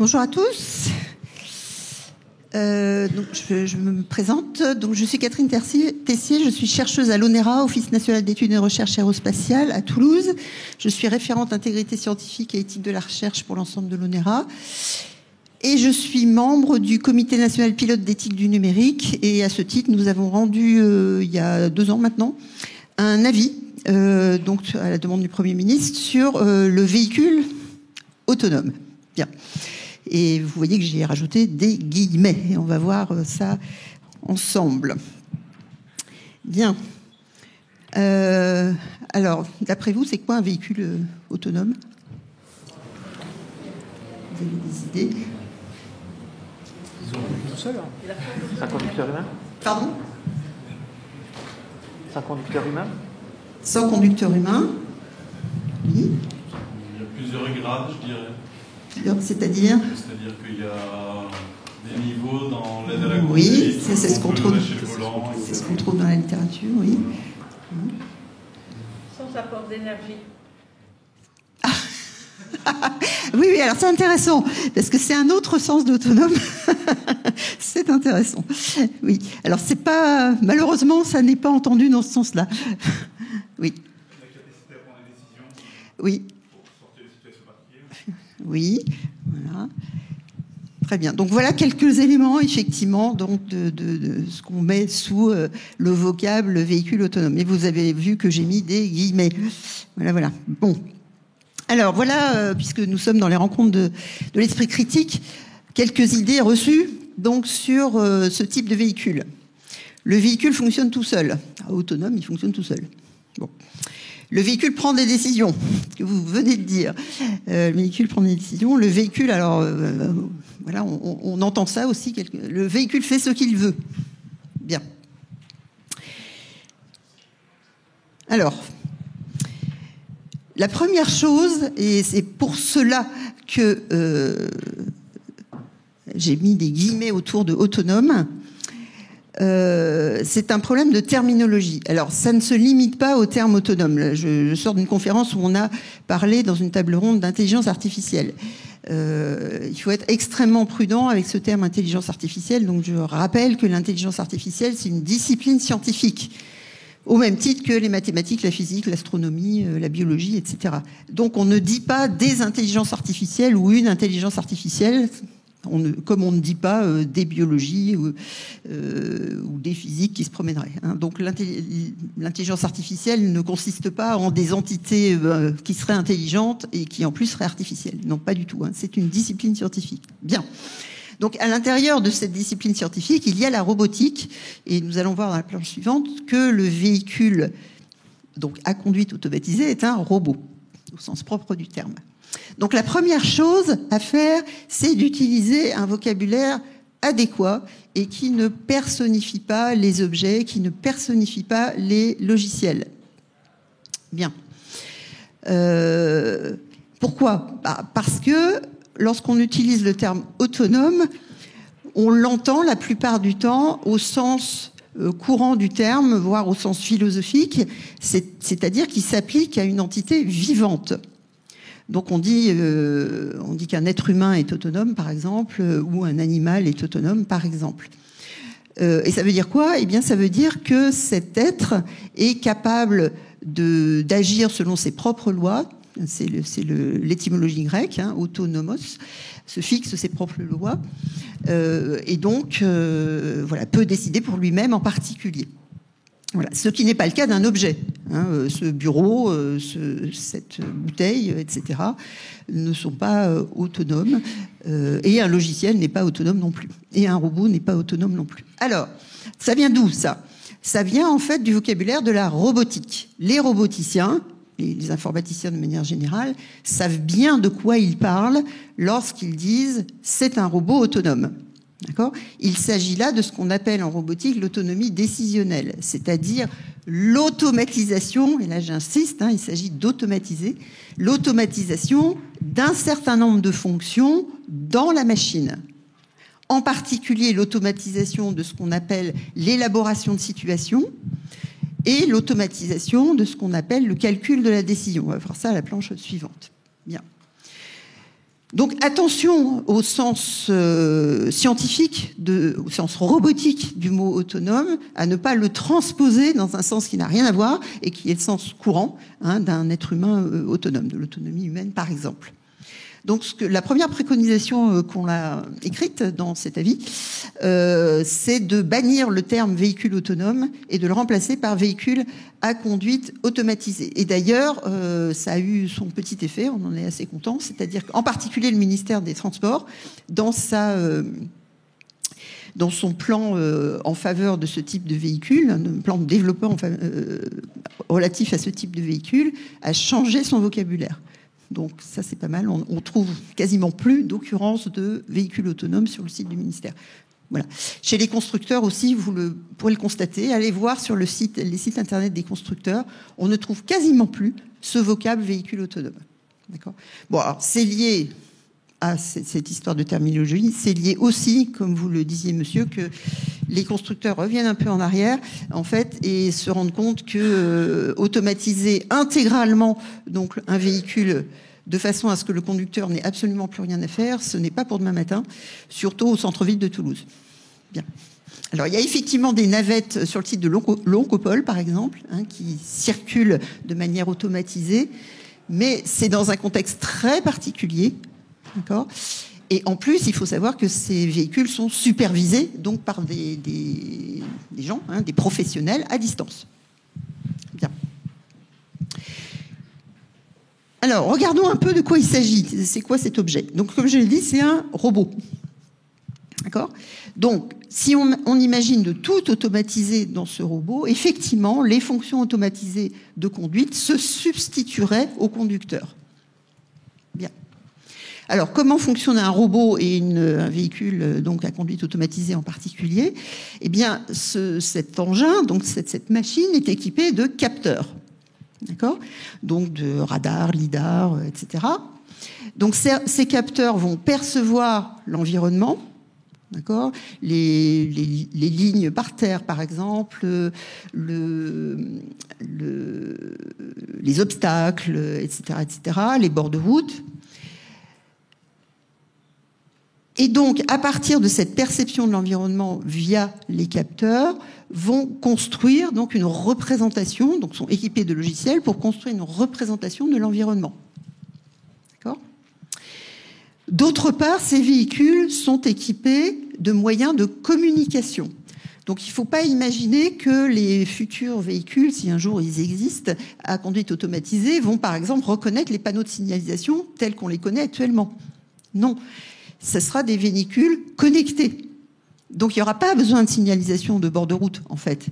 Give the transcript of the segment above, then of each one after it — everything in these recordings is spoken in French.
Bonjour à tous. Donc je me présente. Donc, je suis Catherine Tessier, je suis chercheuse à l'ONERA, Office national d'études et de recherche aérospatiale à Toulouse. Je suis référente intégrité scientifique et éthique de la recherche pour l'ensemble de l'ONERA. Et je suis membre du comité national pilote d'éthique du numérique. Et à ce titre, nous avons rendu, il y a 2 ans maintenant, un avis, donc à la demande du Premier ministre, sur le véhicule autonome. Bien. Et vous voyez que j'ai rajouté des guillemets. Et on va voir ça ensemble. Bien. Alors, d'après vous, c'est quoi un véhicule autonome? Vous avez des idées? Ils ont tout seul. Hein. C'est un conducteur humain? Pardon? C'est un conducteur humain? Sans conducteur humain. Oui. Il y a plusieurs grades, je dirais. C'est-à-dire? C'est-à-dire qu'il y a des niveaux dans l'aide à la conduite. Oui, c'est ce qu'on trouve. C'est ce qu'on trouve dans la littérature, oui. Sans apport d'énergie. Oui, alors c'est intéressant, parce que c'est un autre sens d'autonome. C'est intéressant. Oui, alors c'est pas... Malheureusement, ça n'est pas entendu dans ce sens-là. Oui. La capacité à prendre des décisions. Oui. Pour sortir des situations particulières. Oui, voilà. Très bien. Donc voilà quelques éléments, effectivement, donc de ce qu'on met sous le vocable véhicule autonome. Et vous avez vu que j'ai mis des guillemets. Voilà. Bon. Alors voilà, puisque nous sommes dans les rencontres de l'esprit critique, quelques idées reçues donc sur ce type de véhicule. Le véhicule fonctionne tout seul. Autonome, il fonctionne tout seul. Bon. Le véhicule prend des décisions, ce que vous venez de dire. Le véhicule prend des décisions. Le véhicule, alors, voilà, on entend ça aussi. Le véhicule fait ce qu'il veut. Bien. Alors, la première chose, et c'est pour cela que j'ai mis des guillemets autour de autonome, c'est un problème de terminologie. Alors, ça ne se limite pas au terme autonome. Là, je sors d'une conférence où on a parlé dans une table ronde d'intelligence artificielle. Il faut être extrêmement prudent avec ce terme intelligence artificielle. Donc, je rappelle que l'intelligence artificielle, c'est une discipline scientifique, au même titre que les mathématiques, la physique, l'astronomie, la biologie, etc. Donc, on ne dit pas des intelligences artificielles ou une intelligence artificielle. Comme on ne dit pas des biologies ou des physiques qui se promèneraient. Hein. Donc l'intelligence artificielle ne consiste pas en des entités qui seraient intelligentes et qui en plus seraient artificielles. Non, pas du tout. Hein. C'est une discipline scientifique. Bien. Donc à l'intérieur de cette discipline scientifique, il y a la robotique. Et nous allons voir dans la planche suivante que le véhicule donc à conduite automatisée est un robot, au sens propre du terme. Donc la première chose à faire, c'est d'utiliser un vocabulaire adéquat et qui ne personnifie pas les objets, qui ne personnifie pas les logiciels. Bien. Pourquoi ? Parce que lorsqu'on utilise le terme autonome, on l'entend la plupart du temps au sens courant du terme, voire au sens philosophique, c'est-à-dire qu'il s'applique à une entité vivante. Donc on dit qu'un être humain est autonome, par exemple, ou un animal est autonome, par exemple. Et ça veut dire quoi ? Eh bien, ça veut dire que cet être est capable d'agir selon ses propres lois. C'est l'étymologie grecque, hein, autonomos, se fixe ses propres lois, et donc voilà, peut décider pour lui-même en particulier. Voilà, ce qui n'est pas le cas d'un objet. Hein, ce bureau, cette bouteille, etc., ne sont pas autonomes. Et un logiciel n'est pas autonome non plus. Et un robot n'est pas autonome non plus. Alors, ça vient d'où, ça ? Ça vient en fait du vocabulaire de la robotique. Les roboticiens, les informaticiens de manière générale, savent bien de quoi ils parlent lorsqu'ils disent « c'est un robot autonome ». D'accord ? Il s'agit là de ce qu'on appelle en robotique l'autonomie décisionnelle, c'est-à-dire l'automatisation, et là j'insiste, hein, il s'agit d'automatiser, l'automatisation d'un certain nombre de fonctions dans la machine. En particulier l'automatisation de ce qu'on appelle l'élaboration de situations et l'automatisation de ce qu'on appelle le calcul de la décision. On va voir ça à la planche suivante. Bien. Donc attention au sens scientifique, au sens robotique du mot autonome, à ne pas le transposer dans un sens qui n'a rien à voir et qui est le sens courant d'un être humain autonome, de l'autonomie humaine par exemple. Donc la première préconisation qu'on a écrite dans cet avis, c'est de bannir le terme véhicule autonome et de le remplacer par véhicule à conduite automatisée. Et d'ailleurs, ça a eu son petit effet, on en est assez content, c'est-à-dire qu'en particulier le ministère des Transports, dans son plan en faveur de ce type de véhicule, un plan de développement relatif à ce type de véhicule, a changé son vocabulaire. Donc ça, c'est pas mal. On trouve quasiment plus d'occurrences de véhicules autonomes sur le site du ministère. Voilà. Chez les constructeurs aussi, vous pourrez le constater. Allez voir sur les sites internet des constructeurs. On ne trouve quasiment plus ce vocable véhicule autonome. D'accord ? Bon, alors c'est lié à cette histoire de terminologie. C'est lié aussi, comme vous le disiez, monsieur, que les constructeurs reviennent un peu en arrière, en fait, et se rendent compte que automatiser intégralement donc un véhicule de façon à ce que le conducteur n'ait absolument plus rien à faire, ce n'est pas pour demain matin, surtout au centre-ville de Toulouse. Bien. Alors, il y a effectivement des navettes sur le site de l'Oncopole, par exemple, qui circulent de manière automatisée, mais c'est dans un contexte très particulier. D'accord ? Et en plus, il faut savoir que ces véhicules sont supervisés donc par des gens, des professionnels à distance. Bien. Alors, regardons un peu de quoi il s'agit. C'est quoi cet objet ? Donc, comme je l'ai dit, c'est un robot. D'accord ? Donc, si on imagine de tout automatiser dans ce robot, effectivement, les fonctions automatisées de conduite se substitueraient au conducteur. Bien. Alors, comment fonctionne un robot et un véhicule donc à conduite automatisée en particulier ? Eh bien, cet engin, donc cette machine, est équipée de capteurs, d'accord ? Donc de radars, lidars, etc. Donc ces capteurs vont percevoir l'environnement, d'accord ? Les lignes par terre, par exemple, les obstacles, etc., les bords de route. Et donc, à partir de cette perception de l'environnement via les capteurs, vont construire donc une représentation, donc sont équipés de logiciels pour construire une représentation de l'environnement. D'accord ? D'autre part, ces véhicules sont équipés de moyens de communication. Donc, il ne faut pas imaginer que les futurs véhicules, si un jour ils existent, à conduite automatisée, vont par exemple reconnaître les panneaux de signalisation tels qu'on les connaît actuellement. Non. Ce sera des véhicules connectés. Donc, il n'y aura pas besoin de signalisation de bord de route, en fait.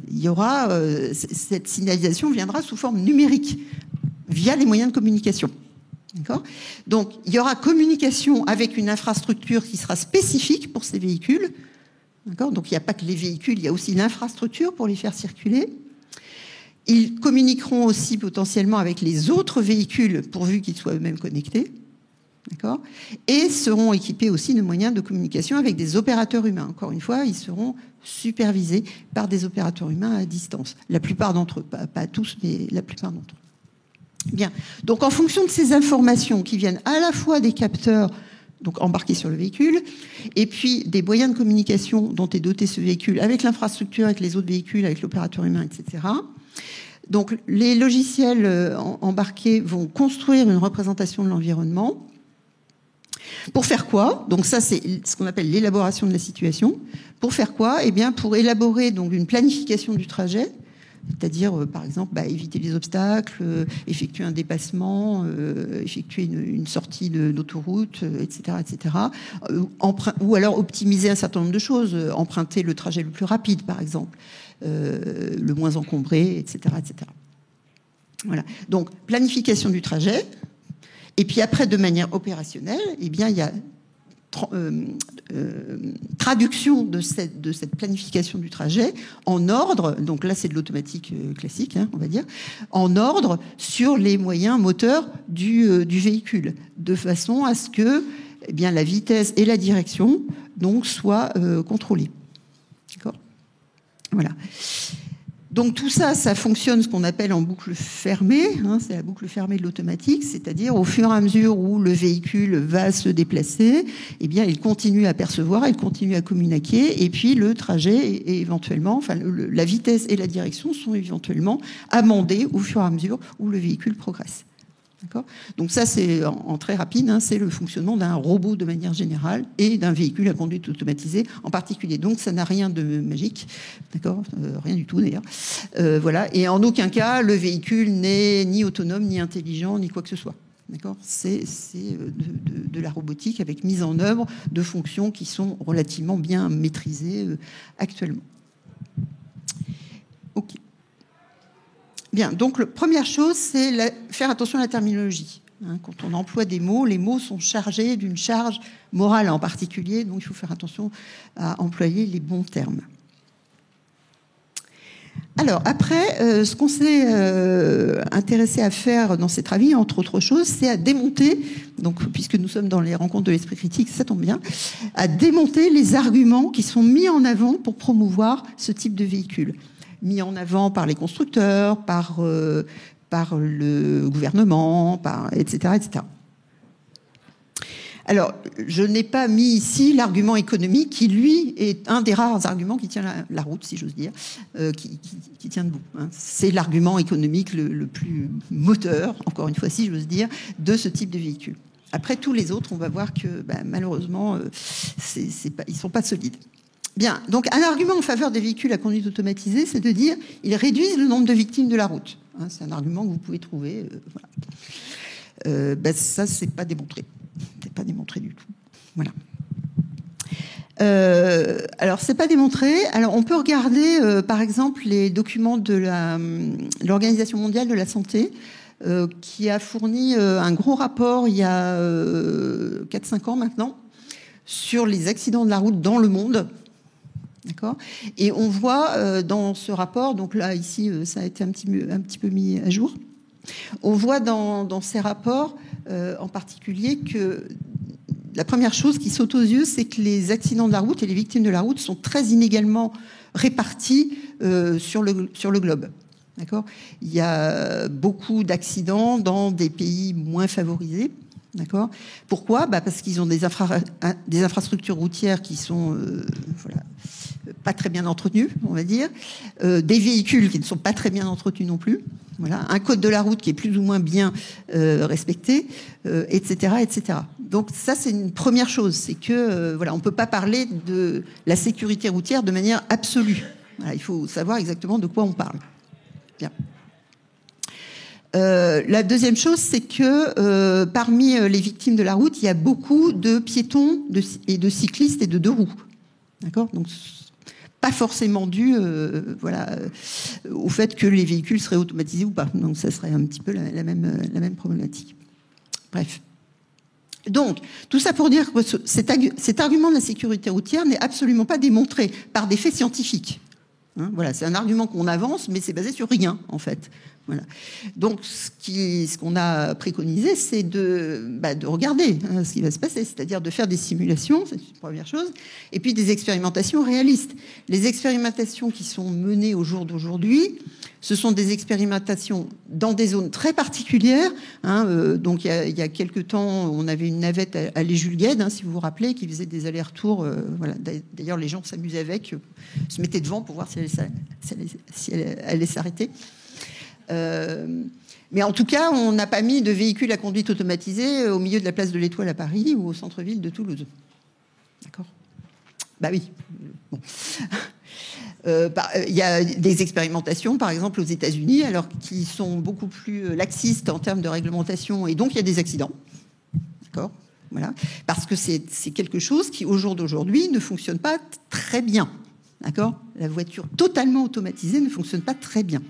Cette signalisation viendra sous forme numérique, via les moyens de communication. D'accord ? Donc, il y aura communication avec une infrastructure qui sera spécifique pour ces véhicules. D'accord ? Donc, il n'y a pas que les véhicules, il y a aussi l'infrastructure pour les faire circuler. Ils communiqueront aussi potentiellement avec les autres véhicules, pourvu qu'ils soient eux-mêmes connectés. D'accord ? Et seront équipés aussi de moyens de communication avec des opérateurs humains. Encore une fois, ils seront supervisés par des opérateurs humains à distance. La plupart d'entre eux, pas tous, mais la plupart d'entre eux. Bien. Donc, en fonction de ces informations qui viennent à la fois des capteurs donc embarqués sur le véhicule, et puis des moyens de communication dont est doté ce véhicule avec l'infrastructure, avec les autres véhicules, avec l'opérateur humain, etc. Donc, les logiciels embarqués vont construire une représentation de l'environnement. Pour faire quoi ? Donc ça, c'est ce qu'on appelle l'élaboration de la situation. Pour faire quoi ? Eh bien, pour élaborer donc une planification du trajet, c'est-à-dire, par exemple, éviter les obstacles, effectuer un dépassement, effectuer une sortie d'autoroute, etc., etc. Ou alors optimiser un certain nombre de choses, emprunter le trajet le plus rapide, par exemple, le moins encombré, etc., etc. Voilà. Donc, planification du trajet. Et puis après, de manière opérationnelle, eh bien, il y a traduction de cette planification du trajet en ordre, donc là c'est de l'automatique classique, on va dire, en ordre sur les moyens moteurs du véhicule, de façon à ce que eh bien, la vitesse et la direction donc, soient contrôlées. D'accord ? Voilà. Donc tout ça, ça fonctionne ce qu'on appelle en boucle fermée, hein, c'est la boucle fermée de l'automatique, c'est-à-dire au fur et à mesure où le véhicule va se déplacer, eh bien il continue à percevoir, il continue à communiquer, et puis le trajet est éventuellement, enfin la vitesse et la direction sont éventuellement amendées au fur et à mesure où le véhicule progresse. D'accord ? Donc ça, c'est en très rapide, hein, c'est le fonctionnement d'un robot de manière générale et d'un véhicule à conduite automatisée en particulier. Donc ça n'a rien de magique, d'accord ? Rien du tout d'ailleurs. Voilà. Et en aucun cas, le véhicule n'est ni autonome, ni intelligent, ni quoi que ce soit. D'accord ? C'est de la robotique avec mise en œuvre de fonctions qui sont relativement bien maîtrisées actuellement. Ok. Bien, donc la première chose, c'est faire attention à la terminologie. Hein, quand on emploie des mots, les mots sont chargés d'une charge morale en particulier, donc il faut faire attention à employer les bons termes. Alors après, ce qu'on s'est intéressé à faire dans ces travaux, entre autres choses, c'est à démonter, donc puisque nous sommes dans les rencontres de l'esprit critique, ça tombe bien, à démonter les arguments qui sont mis en avant pour promouvoir ce type de véhicule. Mis en avant par les constructeurs, par le gouvernement, etc., etc. Alors, je n'ai pas mis ici l'argument économique qui, lui, est un des rares arguments qui tient la route, si j'ose dire, qui tient debout. Hein. C'est l'argument économique le plus moteur, encore une fois, si j'ose dire, de ce type de véhicule. Après, tous les autres, on va voir que, malheureusement, ils ne sont pas solides. Bien, donc un argument en faveur des véhicules à conduite automatisée, c'est de dire qu'ils réduisent le nombre de victimes de la route. Hein, c'est un argument que vous pouvez trouver. Voilà. Ça, c'est pas démontré. C'est pas démontré du tout. Voilà. Alors, c'est pas démontré. Alors, on peut regarder, par exemple, les documents de l'Organisation mondiale de la santé, qui a fourni un gros rapport il y a 4-5 ans maintenant sur les accidents de la route dans le monde. D'accord ? Et on voit dans ce rapport, donc là, ici, ça a été un petit peu mis à jour, on voit dans ces rapports, en particulier, que la première chose qui saute aux yeux, c'est que les accidents de la route et les victimes de la route sont très inégalement répartis sur le globe. D'accord ? Il y a beaucoup d'accidents dans des pays moins favorisés. D'accord ? Pourquoi ? Parce qu'ils ont des infrastructures routières qui sont pas très bien entretenues, on va dire, des véhicules qui ne sont pas très bien entretenus non plus, voilà, un code de la route qui est plus ou moins bien respecté, etc., etc. Donc ça, c'est une première chose, c'est que on ne peut pas parler de la sécurité routière de manière absolue. Voilà, il faut savoir exactement de quoi on parle. Bien. La deuxième chose, c'est que parmi les victimes de la route, il y a beaucoup de piétons et de cyclistes et de deux roues. D'accord ? Donc, pas forcément dû au fait que les véhicules seraient automatisés ou pas. Donc, ça serait un petit peu la même problématique. Bref. Donc, tout ça pour dire que cet argument de la sécurité routière n'est absolument pas démontré par des faits scientifiques. Hein, voilà, c'est un argument qu'on avance, mais c'est basé sur rien, en fait. Voilà. Donc, ce qu'on a préconisé, c'est de regarder ce qui va se passer, c'est-à-dire de faire des simulations, c'est une première chose, et puis des expérimentations réalistes. Les expérimentations qui sont menées au jour d'aujourd'hui, ce sont des expérimentations dans des zones très particulières. Hein, donc, il y a quelques temps, on avait une navette à Les Jules Guesde, hein, si vous vous rappelez, qui faisait des allers-retours. Voilà. D'ailleurs, les gens s'amusaient avec, se mettaient devant pour voir si elle allait s'arrêter. Mais en tout cas, on n'a pas mis de véhicules à conduite automatisée au milieu de la place de l'Étoile à Paris ou au centre-ville de Toulouse. D'accord ? Bah oui. Bon. Il y a des expérimentations, par exemple aux États-Unis, alors qui sont beaucoup plus laxistes en termes de réglementation, et donc il y a des accidents. D'accord ? Voilà. Parce que c'est quelque chose qui, au jour d'aujourd'hui, ne fonctionne pas très bien. D'accord ? La voiture totalement automatisée ne fonctionne pas très bien.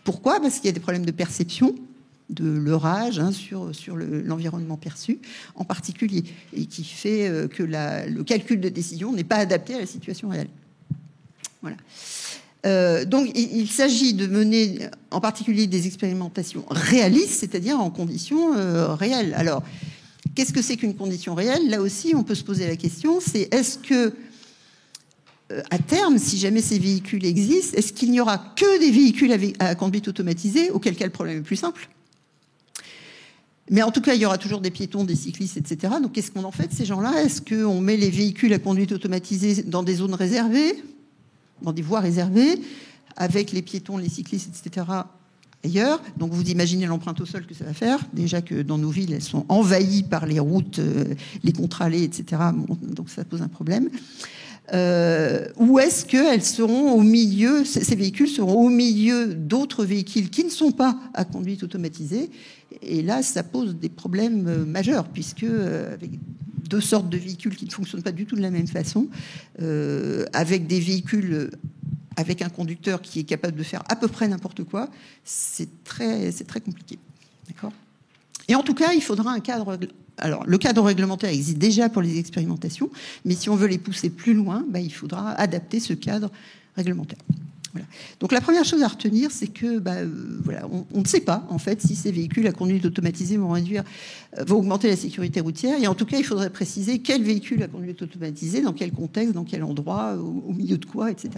Pourquoi ? Parce qu'il y a des problèmes de perception, de l'orage, hein, sur l'environnement perçu en particulier, et qui fait que le calcul de décision n'est pas adapté à la situation réelle. Voilà. Donc, il s'agit de mener en particulier des expérimentations réalistes, c'est-à-dire en conditions réelles. Alors, qu'est-ce que c'est qu'une condition réelle ? Là aussi, on peut se poser la question, c'est est-ce que à terme, si jamais ces véhicules existent, est-ce qu'il n'y aura que des véhicules à conduite automatisée, auquel cas le problème est plus simple? Mais en tout cas, il y aura toujours des piétons, des cyclistes, etc. Donc, qu'est-ce qu'on en fait de ces gens-là? Est-ce qu'on met les véhicules à conduite automatisée dans des zones réservées, dans des voies réservées, avec les piétons, les cyclistes, etc. ailleurs? Donc, vous imaginez l'empreinte au sol que ça va faire. Déjà que dans nos villes, elles sont envahies par les routes, les contre-allées, etc. Bon, donc, ça pose un problème. Ou est-ce qu'elles seront au milieu, ces véhicules seront au milieu d'autres véhicules qui ne sont pas à conduite automatisée? Et là, ça pose des problèmes majeurs, puisque avec deux sortes de véhicules qui ne fonctionnent pas du tout de la même façon, avec des véhicules avec un conducteur qui est capable de faire à peu près n'importe quoi, c'est très compliqué. D'accord ? Et en tout cas, il faudra un cadre. Alors, le cadre réglementaire existe déjà pour les expérimentations, mais si on veut les pousser plus loin, il faudra adapter ce cadre réglementaire. Voilà. Donc, la première chose à retenir, c'est que on ne sait pas, en fait, si ces véhicules à conduite automatisée vont augmenter la sécurité routière. Et en tout cas, il faudrait préciser quel véhicule à conduite automatisée, dans quel contexte, dans quel endroit, au milieu de quoi, etc.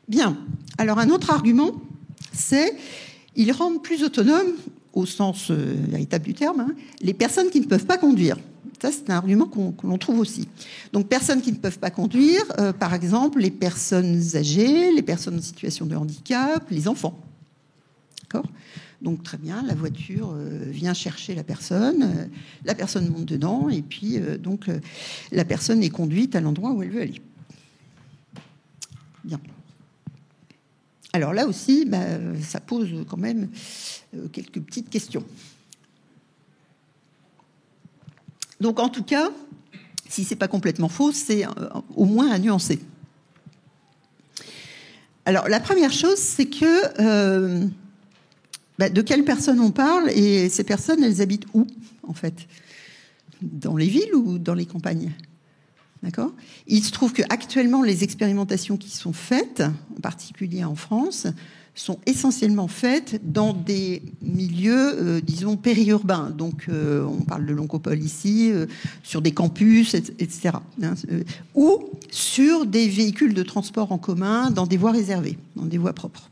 Bien. Alors, un autre argument, c'est ils rendent plus autonomes, au sens véritable du terme, les personnes qui ne peuvent pas conduire. Ça, c'est un argument que l'on trouve aussi. Donc, personnes qui ne peuvent pas conduire, par exemple, les personnes âgées, les personnes en situation de handicap, les enfants. D'accord ? Donc, très bien, la voiture vient chercher la personne monte dedans, et puis, la personne est conduite à l'endroit où elle veut aller. Bien. Alors là aussi, ça pose quand même quelques petites questions. Donc en tout cas, si c'est pas complètement faux, c'est au moins à nuancer. Alors la première chose, c'est que de quelles personnes on parle, et ces personnes, elles habitent où, en fait? Dans les villes ou dans les campagnes? D'accord ? Il se trouve qu'actuellement, les expérimentations qui sont faites, en particulier en France, sont essentiellement faites dans des milieux, disons, périurbains. Donc, on parle de l'Oncopole ici, sur des campus, etc. Ou sur des véhicules de transport en commun, dans des voies réservées, dans des voies propres.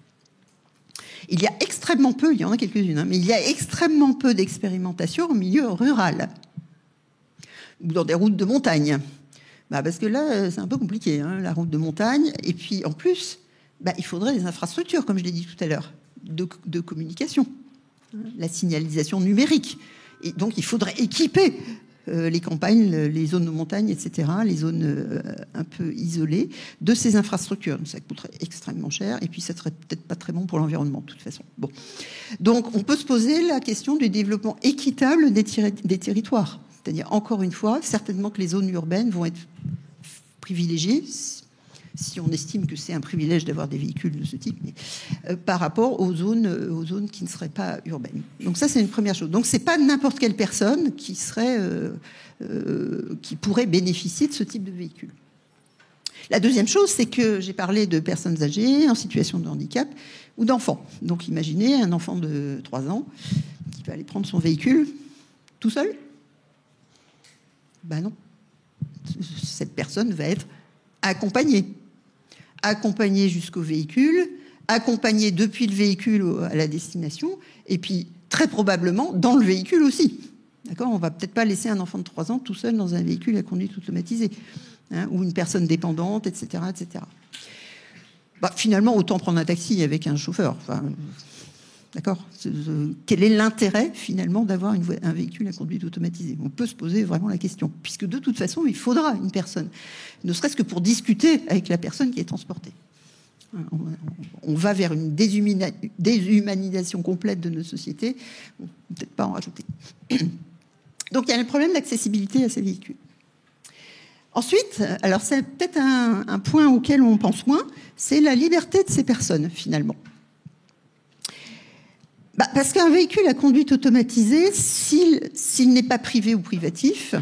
Il y a extrêmement peu, il y en a quelques-unes, mais il y a extrêmement peu d'expérimentations en milieu rural, ou dans des routes de montagne. Parce que là, c'est un peu compliqué, la route de montagne. Et puis, en plus, il faudrait des infrastructures, comme je l'ai dit tout à l'heure, de communication, la signalisation numérique. Et donc, il faudrait équiper les campagnes, les zones de montagne, etc., les zones un peu isolées, de ces infrastructures. Donc, ça coûterait extrêmement cher, et puis ça serait peut-être pas très bon pour l'environnement, de toute façon. Bon. Donc, on peut se poser la question du développement équitable des territoires. C'est-à-dire, encore une fois, certainement que les zones urbaines vont être privilégiées, si on estime que c'est un privilège d'avoir des véhicules de ce type, mais, par rapport aux zones qui ne seraient pas urbaines. Donc ça, c'est une première chose. Donc c'est pas n'importe quelle personne qui pourrait bénéficier de ce type de véhicule. La deuxième chose, c'est que j'ai parlé de personnes âgées en situation de handicap ou d'enfants. Donc imaginez un enfant de 3 ans qui va aller prendre son véhicule tout seul. Non. Cette personne va être accompagnée jusqu'au véhicule, accompagnée depuis le véhicule à la destination, et puis très probablement dans le véhicule aussi. D'accord ? On va peut-être pas laisser un enfant de 3 ans tout seul dans un véhicule à conduite automatisée, ou une personne dépendante, etc., etc. Finalement, autant prendre un taxi avec un chauffeur. D'accord ? Quel est l'intérêt, finalement, d'avoir un véhicule à conduite automatisée ? On peut se poser vraiment la question, puisque de toute façon, il faudra une personne, ne serait-ce que pour discuter avec la personne qui est transportée. On va vers une déshumanisation complète de nos sociétés. Peut-être pas en rajouter. Donc, il y a le problème d'accessibilité à ces véhicules. Ensuite, alors c'est peut-être un point auquel on pense moins, c'est la liberté de ces personnes, finalement. Parce qu'un véhicule à conduite automatisée, s'il n'est pas privé ou privatif,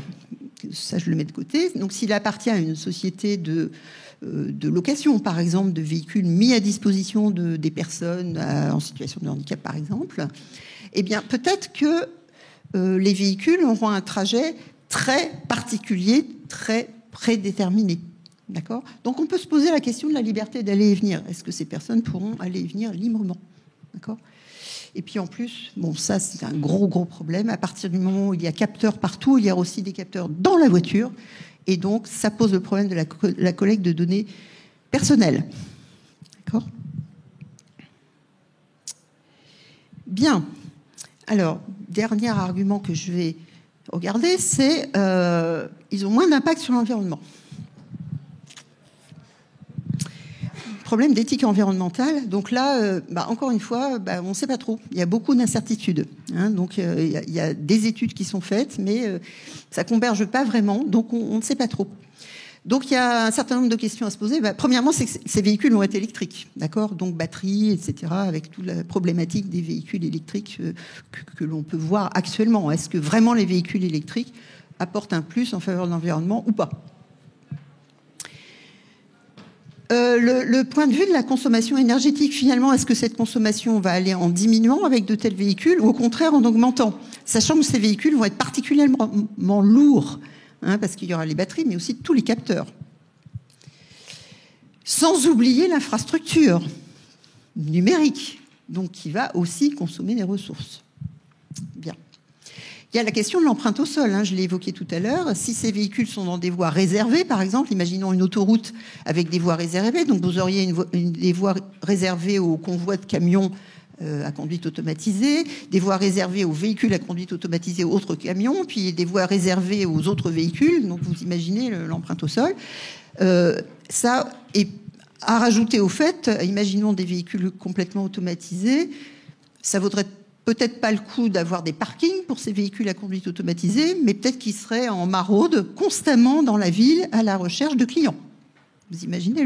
ça je le mets de côté, donc s'il appartient à une société de location, par exemple, de véhicules mis à disposition des personnes en situation de handicap, par exemple, eh bien peut-être que les véhicules auront un trajet très particulier, très prédéterminés. D'accord ? Donc on peut se poser la question de la liberté d'aller et venir. Est-ce que ces personnes pourront aller et venir librement ? D'accord ? Et puis en plus, bon, ça c'est un gros problème. À partir du moment où il y a capteurs partout, il y a aussi des capteurs dans la voiture. Et donc ça pose le problème de la collecte de données personnelles. D'accord ? Bien. Alors, dernier argument que je vais regarder, c'est ils ont moins d'impact sur l'environnement. Problème d'éthique environnementale. Donc là, encore une fois, on ne sait pas trop. Il y a beaucoup d'incertitudes. Hein, donc il y a des études qui sont faites, mais ça converge pas vraiment. Donc on ne sait pas trop. Donc il y a un certain nombre de questions à se poser. Premièrement, c'est que ces véhicules vont être électriques, d'accord ? Donc batterie, etc. Avec toute la problématique des véhicules électriques que l'on peut voir actuellement. Est-ce que vraiment les véhicules électriques apportent un plus en faveur de l'environnement ou pas ? Le point de vue de la consommation énergétique, finalement, est-ce que cette consommation va aller en diminuant avec de tels véhicules ou au contraire en augmentant ? Sachant que ces véhicules vont être particulièrement lourds, hein, parce qu'il y aura les batteries, mais aussi tous les capteurs. Sans oublier l'infrastructure numérique, donc qui va aussi consommer des ressources. Bien. Il y a la question de l'empreinte au sol, hein, je l'ai évoqué tout à l'heure. Si ces véhicules sont dans des voies réservées, par exemple, imaginons une autoroute avec des voies réservées, donc vous auriez des voies réservées aux convois de camions à conduite automatisée, des voies réservées aux véhicules à conduite automatisée aux autres camions, puis des voies réservées aux autres véhicules, donc vous imaginez l'empreinte au sol. Ça est à rajouter au fait, imaginons des véhicules complètement automatisés, ça vaudrait peut-être pas le coup d'avoir des parkings pour ces véhicules à conduite automatisée, mais peut-être qu'ils seraient en maraude constamment dans la ville à la recherche de clients. Vous imaginez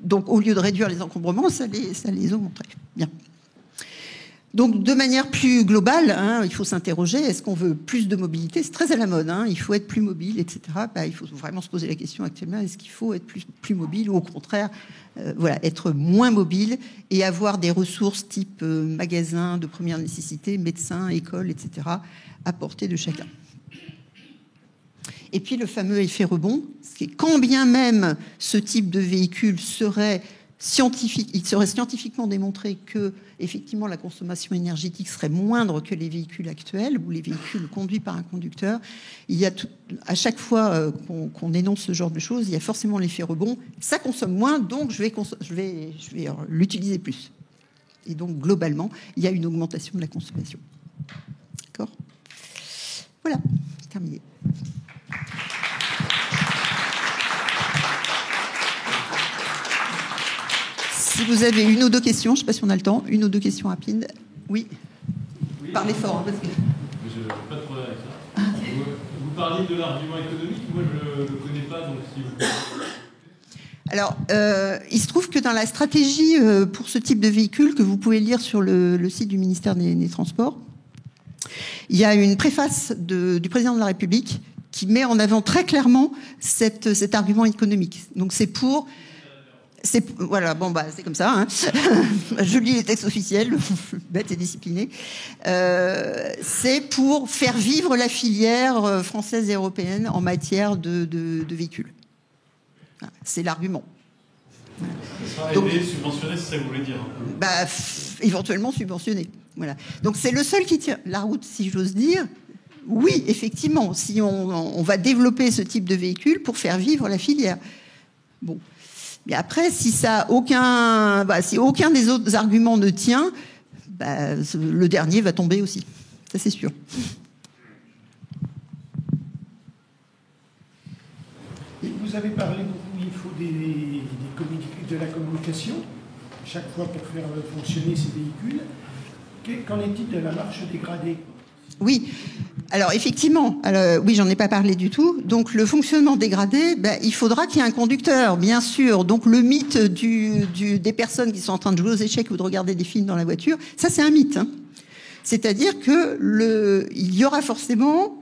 Donc, au lieu de réduire les encombrements, ça les augmenterait. Bien. Donc, de manière plus globale, hein, il faut s'interroger, est-ce qu'on veut plus de mobilité ? C'est très à la mode, hein, il faut être plus mobile, etc. Il faut vraiment se poser la question actuellement, est-ce qu'il faut être plus mobile ou au contraire, être moins mobile et avoir des ressources type magasins de première nécessité, médecins, écoles, etc. à portée de chacun. Et puis le fameux effet rebond, c'est quand bien même ce type de véhicule serait scientifiquement démontré que effectivement la consommation énergétique serait moindre que les véhicules actuels ou les véhicules conduits par un conducteur. Il y a à chaque fois qu'on énonce ce genre de choses, il y a forcément l'effet rebond. Ça consomme moins, donc je vais l'utiliser plus. Et donc globalement, il y a une augmentation de la consommation. D'accord ? Voilà, terminé. Si vous avez une ou deux questions, je ne sais pas si on a le temps, une ou deux questions rapides. Oui, parlez fort. Hein, parce que... Je n'ai pas de problème avec ça. Vous parliez de l'argument économique, moi je ne le connais pas, donc si vous... Alors, il se trouve que dans la stratégie pour ce type de véhicule, que vous pouvez lire sur le site du ministère des Transports, il y a une préface du président de la République qui met en avant très clairement cet argument économique. Donc c'est comme ça. Hein. Je lis les textes officiels, bête et discipliné. C'est pour faire vivre la filière française et européenne en matière de véhicules. C'est l'argument. Ça sera aidé, subventionné, c'est ça que vous voulez dire. Éventuellement subventionné. Voilà. Donc c'est le seul qui tient la route, si j'ose dire. Oui, effectivement, si on va développer ce type de véhicule pour faire vivre la filière. Bon. Mais après, si aucun des autres arguments ne tient, le dernier va tomber aussi. Ça, c'est sûr. Et vous avez parlé beaucoup, il faut de la communication, chaque fois pour faire fonctionner ces véhicules. Qu'en est-il de la marche dégradée ? Oui, alors effectivement, oui, j'en ai pas parlé du tout. Donc le fonctionnement dégradé, il faudra qu'il y ait un conducteur, bien sûr. Donc le mythe des personnes qui sont en train de jouer aux échecs ou de regarder des films dans la voiture, ça c'est un mythe. Hein. C'est-à-dire que il y aura forcément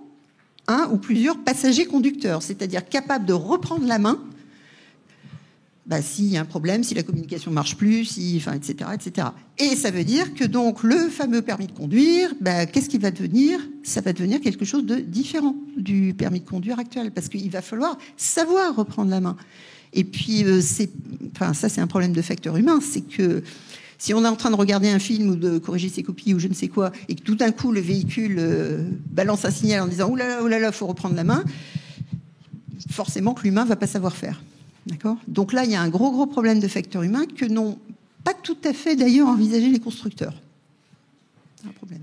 un ou plusieurs passagers conducteurs, c'est-à-dire capables de reprendre la main s'il y a un problème, si la communication marche plus, etc., etc. Et ça veut dire que donc le fameux permis de conduire, qu'est-ce qu'il va devenir ? Ça va devenir quelque chose de différent du permis de conduire actuel, parce qu'il va falloir savoir reprendre la main. Et puis, ça c'est un problème de facteur humain, c'est que si on est en train de regarder un film ou de corriger ses copies ou je ne sais quoi, et que tout d'un coup le véhicule balance un signal en disant « Oh là là, faut reprendre la main », forcément que l'humain va pas savoir faire. D'accord ? Donc là, il y a un gros problème de facteur humain que n'ont pas tout à fait d'ailleurs envisagé les constructeurs. C'est un problème.